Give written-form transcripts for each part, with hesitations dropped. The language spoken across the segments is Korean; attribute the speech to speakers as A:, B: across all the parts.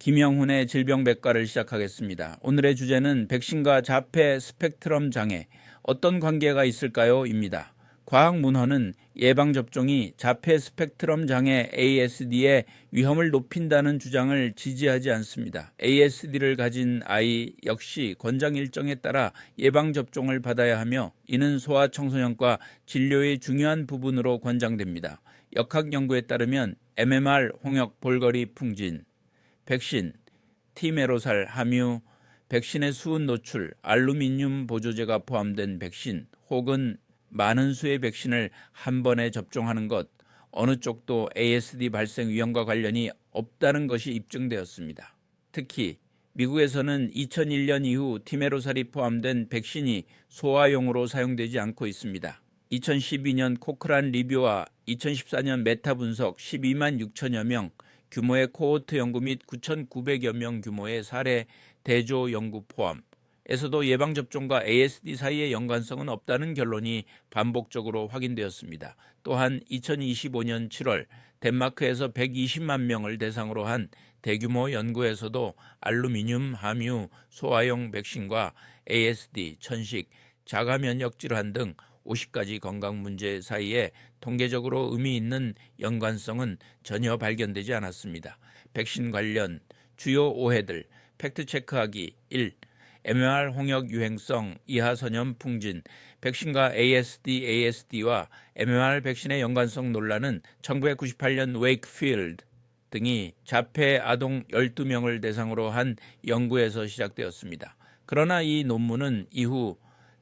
A: 김영훈의 질병백과를 시작하겠습니다. 오늘의 주제는 백신과 자폐 스펙트럼 장애, 어떤 관계가 있을까요? 입니다. 과학문헌은 예방접종이 자폐 스펙트럼 장애 ASD의 위험을 높인다는 주장을 지지하지 않습니다. ASD를 가진 아이 역시 권장 일정에 따라 예방접종을 받아야 하며 이는 소아청소년과 진료의 중요한 부분으로 권장됩니다. 역학연구에 따르면 MMR 홍역 볼거리 풍진, 백신, 티메로살 함유, 백신의 수은 노출, 알루미늄 보조제가 포함된 백신 혹은 많은 수의 백신을 한 번에 접종하는 것, 어느 쪽도 ASD 발생 위험과 관련이 없다는 것이 입증되었습니다. 특히 미국에서는 2001년 이후 티메로살이 포함된 백신이 소아용으로 사용되지 않고 있습니다. 2012년 코크란 리뷰와 2014년 메타 분석 12만 6천여 명 규모의 코호트 연구 및 9,900여 명 규모의 사례 대조 연구 포함에서도 예방접종과 ASD 사이의 연관성은 없다는 결론이 반복적으로 확인되었습니다. 또한 2025년 7월 덴마크에서 120만 명을 대상으로 한 대규모 연구에서도 알루미늄 함유 소아용 백신과 ASD, 천식, 자가면역 질환 등 50가지 건강 문제 사이에 통계적으로 의미 있는 연관성은 전혀 발견되지 않았습니다. 백신 관련 주요 오해들 팩트체크하기 1. MMR 홍역 유행성 이하 선염 풍진 백신과 ASD와 MMR 백신의 연관성 논란은 1998년 웨이크필드 등이 자폐 아동 12명을 대상으로 한 연구에서 시작되었습니다. 그러나 이 논문은 이후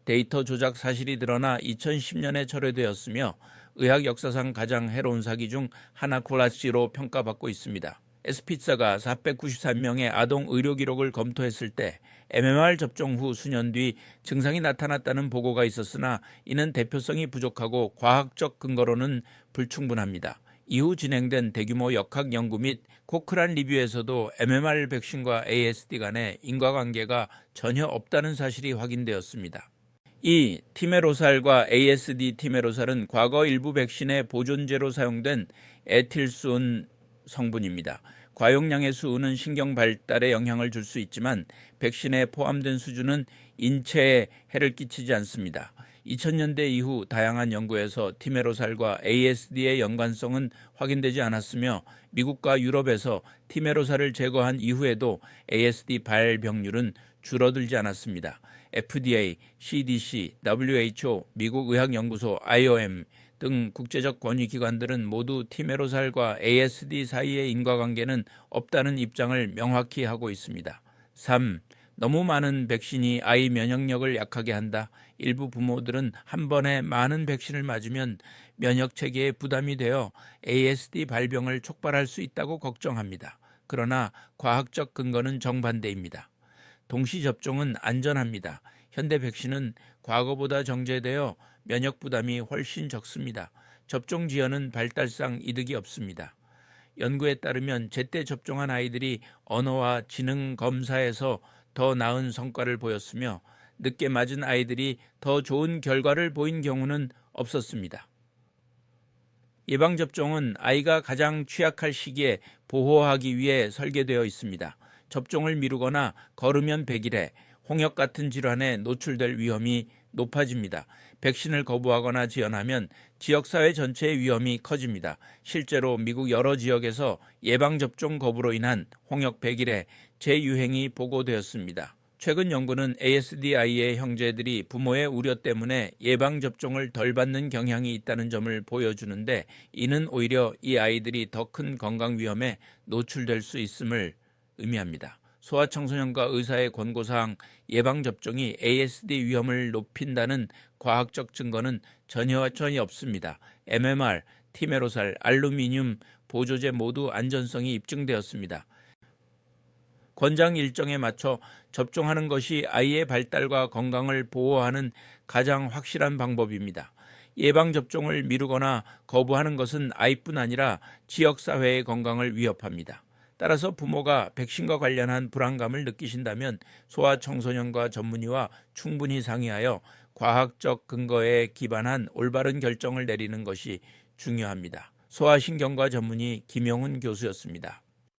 A: 데이터 조작 사실이 드러나 2010년에 철회되었으며 의학 역사상 가장 해로운 사기 중 하나콜라시로 평가받고 있습니다. 에스피츠가 493명의 아동 의료 기록을 검토했을 때 MMR 접종 후 수년 뒤 증상이 나타났다는 보고가 있었으나 이는 대표성이 부족하고 과학적 근거로는 불충분합니다. 이후 진행된 대규모 역학 연구 및 코크란 리뷰에서도 MMR 백신과 ASD 간의 인과관계가 전혀 없다는 사실이 확인되었습니다. 이 티메로살과 ASD 티메로살은 과거 일부 백신의 보존제로 사용된 에틸수은 성분입니다. 과용량의 수은은 신경 발달에 영향을 줄 수 있지만 백신에 포함된 수준은 인체에 해를 끼치지 않습니다. 2000년대 이후 다양한 연구에서 티메로살과 ASD의 연관성은 확인되지 않았으며 미국과 유럽에서 티메로살을 제거한 이후에도 ASD 발병률은 줄어들지 않았습니다. FDA, CDC, WHO, 미국 의학연구소, IOM 등 국제적 권위기관들은 모두 티메로살과 ASD 사이의 인과관계는 없다는 입장을 명확히 하고 있습니다. 3. 너무 많은 백신이 아이 면역력을 약하게 한다. 일부 부모들은 한 번에 많은 백신을 맞으면 면역체계에 부담이 되어 ASD 발병을 촉발할 수 있다고 걱정합니다. 그러나 과학적 근거는 정반대입니다. 동시 접종은 안전합니다. 현대 백신은 과거보다 정제되어 면역 부담이 훨씬 적습니다. 접종 지연은 발달상 이득이 없습니다. 연구에 따르면 제때 접종한 아이들이 언어와 지능 검사에서 더 나은 성과를 보였으며 늦게 맞은 아이들이 더 좋은 결과를 보인 경우는 없었습니다. 예방접종은 아이가 가장 취약할 시기에 보호하기 위해 설계되어 있습니다. 접종을 미루거나 걸으면 100일에 홍역 같은 질환에 노출될 위험이 높아집니다. 백신을 거부하거나 지연하면 지역사회 전체의 위험이 커집니다. 실제로 미국 여러 지역에서 예방접종 거부로 인한 홍역 100일에 재유행이 보고되었습니다. 최근 연구는 ASD 아이의 형제들이 부모의 우려 때문에 예방접종을 덜 받는 경향이 있다는 점을 보여주는데 이는 오히려 이 아이들이 더 큰 건강 위험에 노출될 수 있음을 의미합니다. 소아청소년과 의사의 권고사항 예방접종이 ASD 위험을 높인다는 과학적 증거는 전혀 없습니다. MMR, 티메로살, 알루미늄 보조제 모두 안전성이 입증되었습니다. 권장 일정에 맞춰 접종하는 것이 아이의 발달과 건강을 보호하는 가장 확실한 방법입니다. 예방접종을 미루거나 거부하는 것은 아이뿐 아니라 지역사회의 건강을 위협합니다. 따라서 부모가 백신과 관련한 불안감을 느끼신다면 소아청소년과 전문의와 충분히 상의하여 과학적 근거에 기반한 올바른 결정을 내리는 것이 중요합니다. 소아신경과 전문의 김영훈 교수였습니다.